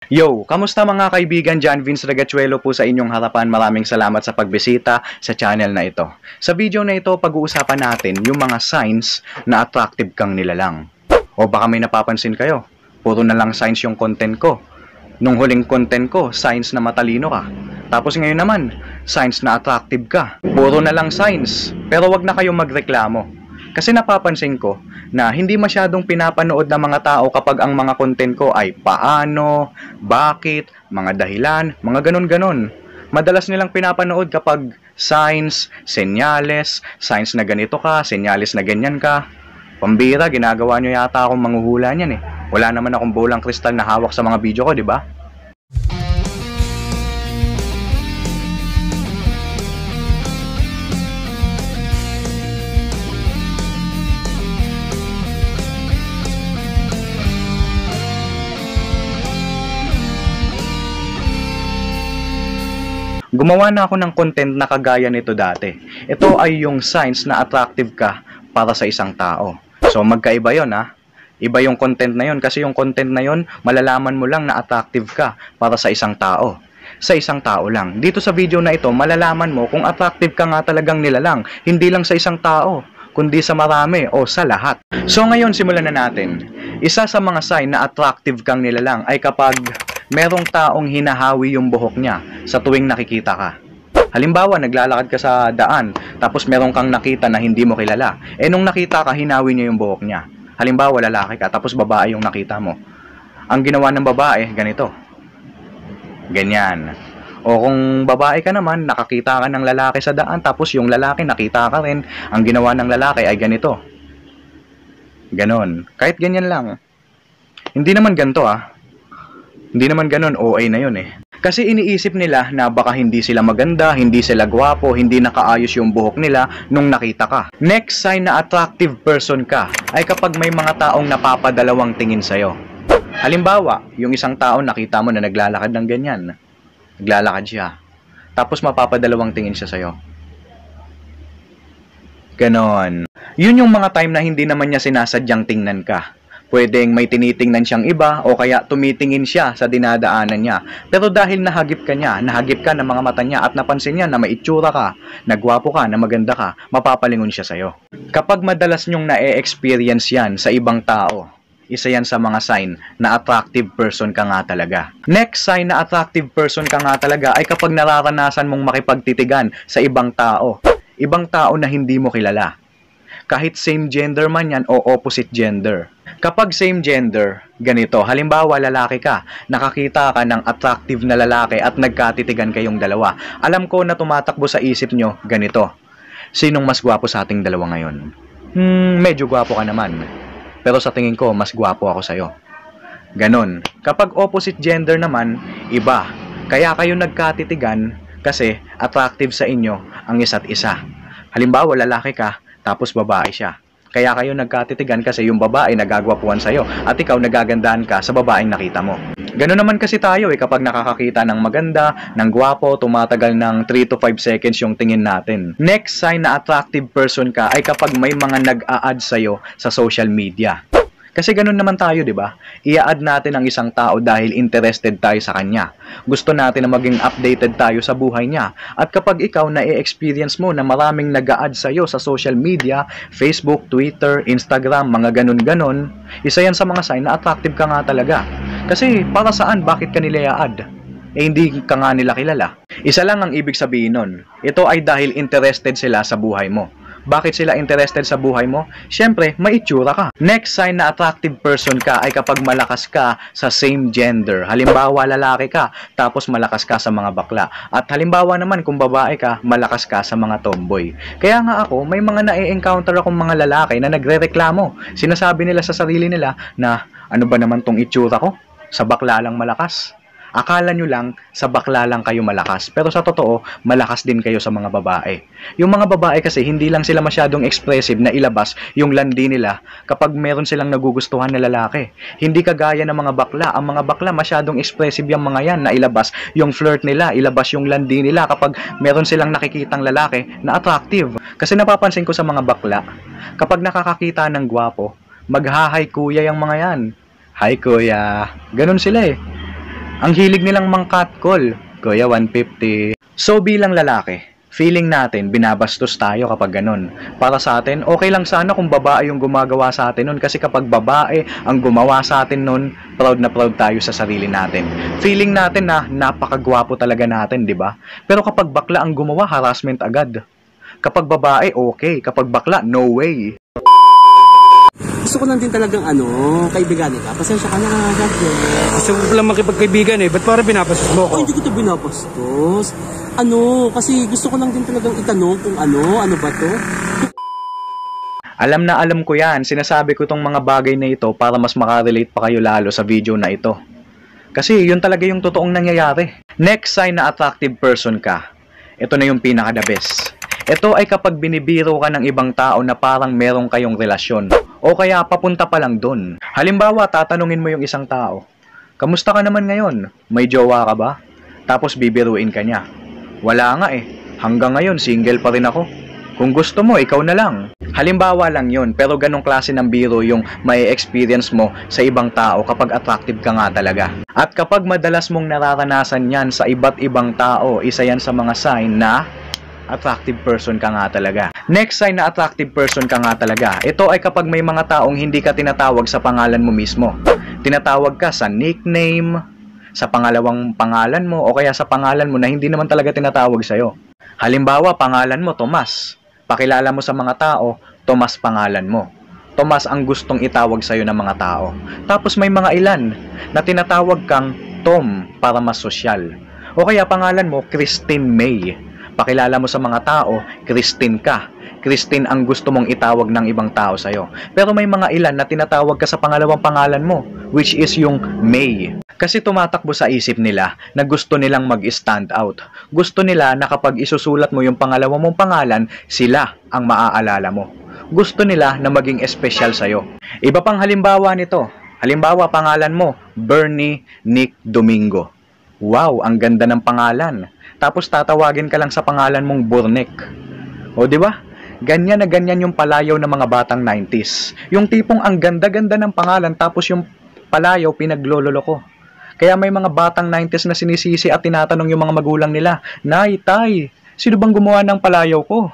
Yo, kamusta mga kaibigan? John Vince Regachuelo po sa inyong harapan. Maraming salamat sa pagbisita sa channel na ito. Sa video na ito, pag-uusapan natin yung mga signs na attractive kang nilalang. O baka may napapansin kayo, puro na lang signs yung content ko. Nung huling content ko, signs na matalino ka. Tapos ngayon naman, signs na attractive ka. Puro na lang signs. Pero wag na kayong magreklamo. Kasi napapansin ko na hindi masyadong pinapanood ng mga tao kapag ang mga content ko ay paano, bakit, mga dahilan, mga ganon-ganon. Madalas nilang pinapanood kapag signs, senyales, signs na ganito ka, senyales na ganyan ka. Pambira, ginagawa nyo yata akong manghuhula niyan eh. Wala naman akong bolang kristal na hawak sa mga video ko, di ba? Gumawa na ako ng content na kagaya nito dati. Ito ay yung signs na attractive ka para sa isang tao. So magkaiba yon ha. Iba yung content na yon kasi yung content na yon malalaman mo lang na attractive ka para sa isang tao. Sa isang tao lang. Dito sa video na ito, malalaman mo kung attractive ka nga talagang nilalang. Hindi lang sa isang tao, kundi sa marami o sa lahat. So ngayon simulan na natin. Isa sa mga sign na attractive kang nilalang ay kapag merong taong hinahawi yung buhok niya sa tuwing nakikita ka. Halimbawa, naglalakad ka sa daan, tapos meron kang nakita na hindi mo kilala. Eh nung nakita ka, hinawi niya yung buhok niya. Halimbawa, lalaki ka, tapos babae yung nakita mo. Ang ginawa ng babae, ganito. Ganyan. O kung babae ka naman, nakakita ka ng lalaki sa daan, tapos yung lalaki nakita ka rin, ang ginawa ng lalaki ay ganito. Ganon. Kahit ganyan lang. Hindi naman ganito Hindi naman ganon, OA na yun eh. Kasi iniisip nila na baka hindi sila maganda, hindi sila gwapo, hindi nakaayos yung buhok nila nung nakita ka. Next sign na attractive person ka ay kapag may mga taong napapadalawang tingin sa'yo. Halimbawa, yung isang tao nakita mo na naglalakad ng ganyan. Naglalakad siya. Tapos mapapadalawang tingin siya sa'yo. Ganon. Yun yung mga time na hindi naman niya sinasadyang tingnan ka. Pwedeng may tinitingnan siyang iba o kaya tumitingin siya sa dinadaanan niya. Pero dahil nahagip ka niya, nahagip ka ng mga mata niya at napansin niya na may itsura ka, nagwapo ka, na maganda ka, mapapalingon siya sa'yo. Kapag madalas nyong na-experience yan sa ibang tao, isa yan sa mga sign na attractive person ka nga talaga. Next sign na attractive person ka nga talaga ay kapag nararanasan mong makipagtitigan sa ibang tao. Ibang tao na hindi mo kilala. Kahit same gender man yan o opposite gender. Kapag same gender, ganito, halimbawa lalaki ka, nakakita ka ng attractive na lalaki at nagkatitigan kayong dalawa. Alam ko na tumatakbo sa isip nyo, ganito. Sinong mas gwapo sa ating dalawa ngayon? Medyo gwapo ka naman. Pero sa tingin ko, mas gwapo ako sa'yo. Ganon. Kapag opposite gender naman, iba. Kaya kayo nagkatitigan kasi attractive sa inyo ang isa't isa. Halimbawa, lalaki ka, tapos babae siya. Kaya kayo nagkatitigan kasi yung babae nagagwapuan sa'yo at ikaw nagagandahan ka sa babaeng nakita mo. Ganoon naman kasi tayo kapag nakakakita ng maganda, ng gwapo, tumatagal ng 3 to 5 seconds yung tingin natin. Next sign na attractive person ka ay kapag may mga nag-a-add sa'yo sa social media. Kasi ganun naman tayo, di ba? I-add natin ang isang tao dahil interested tayo sa kanya. Gusto natin na maging updated tayo sa buhay niya. At kapag ikaw na-experience mo na maraming nag-a-add sa'yo sa social media, Facebook, Twitter, Instagram, mga ganun-ganon, isa yan sa mga sign na attractive ka nga talaga. Kasi para saan, bakit ka nila i-add? Eh hindi ka nga nila kilala. Isa lang ang ibig sabihin nun. Ito ay dahil interested sila sa buhay mo. Bakit sila interested sa buhay mo? Siyempre, may itsura ka. Next sign na attractive person ka ay kapag malakas ka sa same gender. Halimbawa, lalaki ka, tapos malakas ka sa mga bakla. At halimbawa naman, kung babae ka, malakas ka sa mga tomboy. Kaya nga ako, may mga na-encounter akong mga lalaki na nagre-reklamo. Sinasabi nila sa sarili nila na, ano ba naman tong itsura ko? Sa bakla lang malakas. Akala nyo lang, sa bakla lang kayo malakas. Pero sa totoo, malakas din kayo sa mga babae. Yung mga babae kasi, hindi lang sila masyadong expressive na ilabas yung landi nila kapag meron silang nagugustuhan na lalaki. Hindi kagaya ng mga bakla. Ang mga bakla, masyadong expressive yung mga yan na ilabas yung flirt nila, ilabas yung landi nila kapag meron silang nakikitang lalaki na attractive. Kasi napapansin ko sa mga bakla, kapag nakakakita ng gwapo, maghahay kuya yung mga yan. Hi kuya. Ganun sila eh. Ang hilig nilang mang-catcall. Kuya, 150. So bilang lalaki, feeling natin binabastos tayo kapag ganun. Para sa atin, okay lang sana kung babae yung gumagawa sa atin nun, kasi kapag babae ang gumawa sa atin nun, proud na proud tayo sa sarili natin. Feeling natin na napakagwapo talaga natin, di ba? Pero kapag bakla ang gumawa, harassment agad. Kapag babae, okay. Kapag bakla, no way. Gusto ko lang din talagang kaibigan ka. Pasensya ka na, God bless. Gusto ko lang makipagkaibigan eh. Ba't parang binapastos mo ko? Hindi ko ito binapastos. Kasi gusto ko lang din talagang itanong kung ano ba to? Alam na alam ko yan. Sinasabi ko tong mga bagay na ito para mas makarelate pa kayo lalo sa video na ito. Kasi yun talaga yung totoong nangyayari. Next sign na attractive person ka. Ito na yung pinaka-the best. Ito ay kapag binibiro ka ng ibang tao na parang merong kayong relasyon. O kaya papunta pa lang dun. Halimbawa, tatanungin mo yung isang tao, kamusta ka naman ngayon? May jowa ka ba? Tapos bibiruin ka niya. Wala nga eh. Hanggang ngayon, single pa rin ako. Kung gusto mo, ikaw na lang. Halimbawa lang yun, pero ganong klase ng biro yung may experience mo sa ibang tao kapag attractive ka nga talaga. At kapag madalas mong nararanasan yan sa iba't ibang tao, isa yan sa mga sign na attractive person ka nga talaga. Next sign na attractive person ka nga talaga. Ito ay kapag may mga taong hindi ka tinatawag sa pangalan mo mismo. Tinatawag ka sa nickname, sa pangalawang pangalan mo, o kaya sa pangalan mo na hindi naman talaga tinatawag sa'yo. Halimbawa, pangalan mo, Tomas. Pakilala mo sa mga tao, Tomas pangalan mo. Tomas ang gustong itawag sa'yo ng mga tao. Tapos may mga ilan na tinatawag kang Tom para mas sosyal. O kaya pangalan mo, Christine May. Pakilala mo sa mga tao, Christine ka. Christine ang gusto mong itawag ng ibang tao sa'yo. Pero may mga ilan na tinatawag ka sa pangalawang pangalan mo, which is yung May. Kasi tumatakbo sa isip nila na gusto nilang mag-stand out. Gusto nila na kapag isusulat mo yung pangalawang mong pangalan, sila ang maaalala mo. Gusto nila na maging espesyal sa'yo. Iba pang halimbawa nito. Halimbawa, pangalan mo, Bernie Nick Domingo. Wow, ang ganda ng pangalan. Tapos tatawagin ka lang sa pangalan mong Burnek. O di ba? Ganyan na ganyan yung palayaw ng mga batang 90s. Yung tipong ang ganda-ganda ng pangalan tapos yung palayaw pinaglololo ko. Kaya may mga batang 90s na sinisisi at tinatanong yung mga magulang nila, Nay, Tay, sino bang gumawa ng palayaw ko?